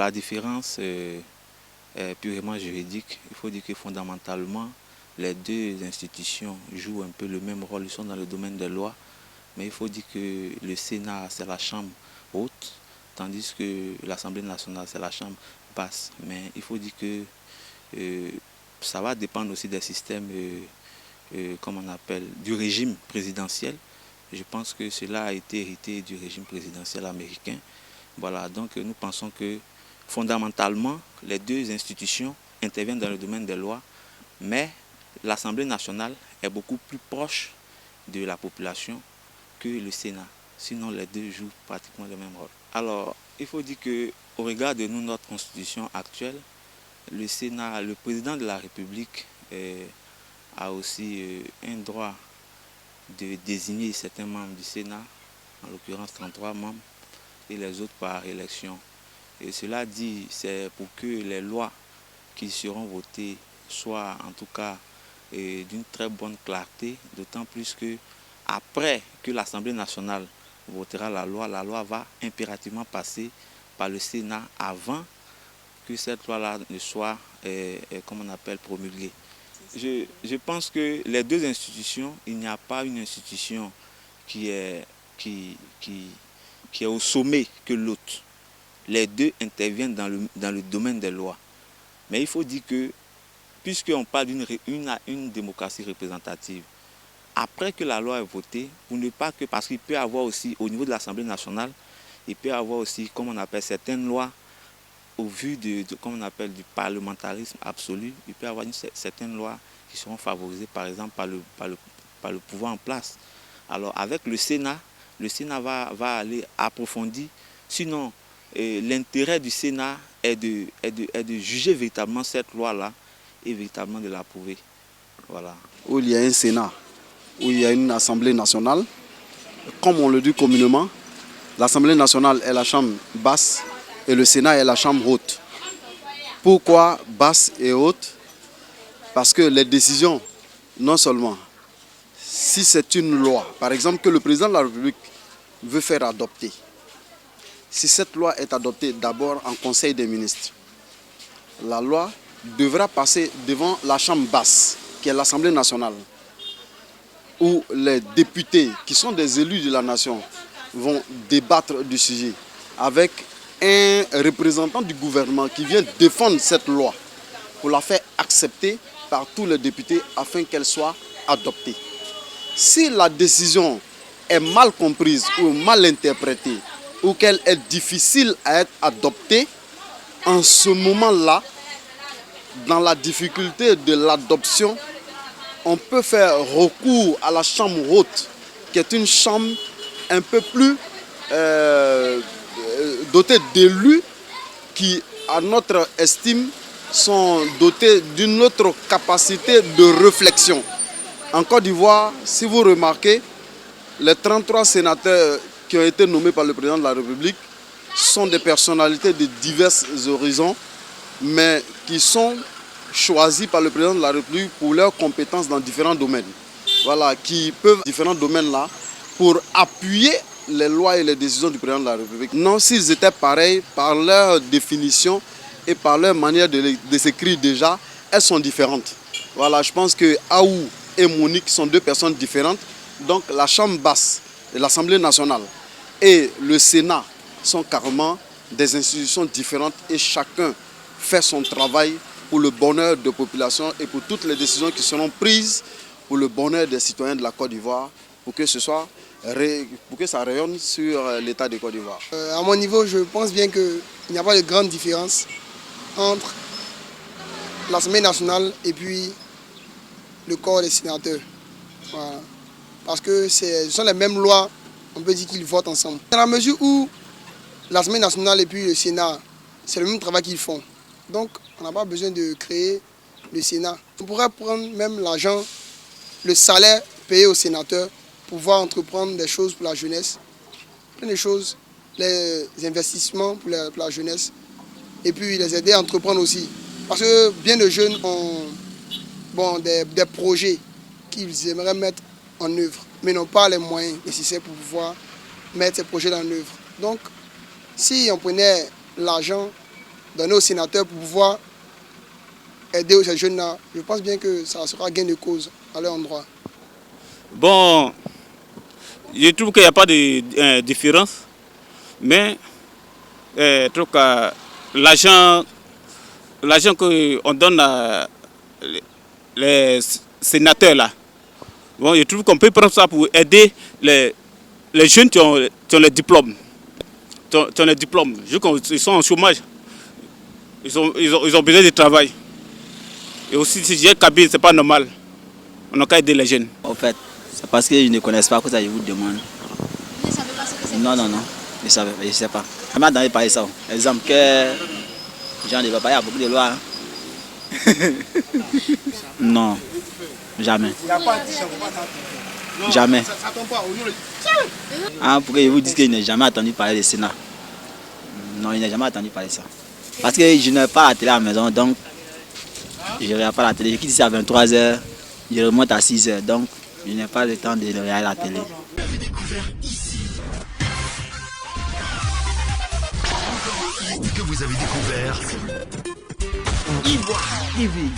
la différence est purement juridique. Il faut dire que fondamentalement, les deux institutions jouent un peu le même rôle. Ils sont dans le domaine des lois. Mais il faut dire que le Sénat, c'est la chambre haute, tandis que l'Assemblée nationale, c'est la chambre basse. Mais il faut dire que ça va dépendre aussi des systèmes, comme on appelle, du régime présidentiel. Je pense que cela a été hérité du régime présidentiel américain. Voilà, donc nous pensons que fondamentalement, les deux institutions interviennent dans le domaine des lois, mais l'Assemblée nationale est beaucoup plus proche de la population que le Sénat. Sinon, les deux jouent pratiquement le même rôle. Alors, il faut dire qu'au regard de nous, notre constitution actuelle, le Sénat, le président de la République a aussi un droit de désigner certains membres du Sénat, en l'occurrence 33 membres, et les autres par élection. Et cela dit, c'est pour que les lois qui seront votées soient en tout cas d'une très bonne clarté, d'autant plus que après que l'Assemblée nationale votera la loi va impérativement passer par le Sénat avant que cette loi-là ne soit, comme on appelle, promulguée. Je pense que les deux institutions, il n'y a pas une institution qui est au sommet que l'autre. Les deux interviennent dans le domaine des lois. Mais il faut dire que, puisqu'on parle d'une démocratie représentative, après que la loi est votée, pour ne pas que, parce qu'il peut y avoir aussi, au niveau de l'Assemblée nationale, il peut y avoir aussi, comme on appelle, certaines lois, au vu comme on appelle, du parlementarisme absolu, il peut y avoir certaines lois qui seront favorisées, par exemple, par le pouvoir en place. Alors, avec le Sénat va aller approfondir. Sinon, l'intérêt du Sénat est de juger véritablement cette loi-là et véritablement de l'approuver. Voilà. Où il y a un Sénat, où il y a une Assemblée nationale, comme on le dit communément, l'Assemblée nationale est la chambre basse et le Sénat est la chambre haute. Pourquoi basse et haute? Parce que les décisions, non seulement, si c'est une loi, par exemple que le président de la République veut faire adopter, si cette loi est adoptée d'abord en Conseil des ministres, la loi devra passer devant la chambre basse, qui est l'Assemblée nationale, où les députés, qui sont des élus de la nation, vont débattre du sujet avec un représentant du gouvernement qui vient défendre cette loi pour la faire accepter par tous les députés afin qu'elle soit adoptée. Si la décision est mal comprise ou mal interprétée ou qu'elle est difficile à être adoptée, en ce moment-là, dans la difficulté de l'adoption, on peut faire recours à la chambre haute, qui est une chambre un peu plus dotée d'élus qui, à notre estime, sont dotés d'une autre capacité de réflexion. En Côte d'Ivoire, si vous remarquez, les 33 sénateurs qui ont été nommés par le président de la République sont des personnalités de divers horizons, mais qui sont choisis par le président de la République pour leurs compétences dans différents domaines. Voilà, qui peuvent, différents domaines-là, pour appuyer les lois et les décisions du président de la République. Non, s'ils étaient pareils, par leur définition et par leur manière de s'écrire déjà, elles sont différentes. Voilà, je pense que Aou et Monique sont deux personnes différentes. Donc la Chambre basse de l'Assemblée nationale et le Sénat sont carrément des institutions différentes et chacun fait son travail pour le bonheur de la population et pour toutes les décisions qui seront prises pour le bonheur des citoyens de la Côte d'Ivoire, pour que ça rayonne sur l'État de Côte d'Ivoire. À mon niveau, je pense bien qu'il n'y a pas de grande différence entre l'Assemblée nationale et puis le corps des sénateurs. Voilà. Parce que ce sont les mêmes lois, on peut dire qu'ils votent ensemble. Dans la mesure où l'Assemblée nationale et puis le Sénat, c'est le même travail qu'ils font. Donc, on n'a pas besoin de créer le Sénat. On pourrait prendre même l'argent, le salaire payé aux sénateurs pour pouvoir entreprendre des choses pour la jeunesse, plein de choses, les investissements pour la jeunesse, et puis les aider à entreprendre aussi. Parce que bien de jeunes ont des projets qu'ils aimeraient mettre en œuvre, mais n'ont pas les moyens nécessaires pour pouvoir mettre ces projets en œuvre. Donc, si on prenait l'argent donner aux sénateurs pour pouvoir aider ces jeunes-là. Je pense bien que ça sera gain de cause à leur endroit. Bon, je trouve qu'il n'y a pas de différence, mais je trouve que l'argent qu'on donne à les sénateurs là, bon, je trouve qu'on peut prendre ça pour aider les jeunes qui ont les diplômes. Ils sont en chômage, ils ont besoin de travail. Et aussi, si j'ai cabine, c'est pas normal. On n'a qu'à aider les jeunes. En fait, c'est parce qu'ils ne connaissent pas que ça, je vous demande. Vous ne savez pas ce que c'est? Non, je ne sais pas. Elle m'a entendu parler de ça. Exemple, que Jean de Papa, il y a beaucoup de lois. Non, jamais. Jamais. Ah, pourquoi ils vous disent qu'il n'a jamais entendu parler du Sénat? Non, il n'a jamais entendu parler de ça. Parce que je n'ai pas la télé à la maison, donc je ne regarde pas la télé. Je quitte ici à 23h, je remonte à 6h, donc je n'ai pas le temps de regarder la télé. Que vous avez découvert Ivoire TV.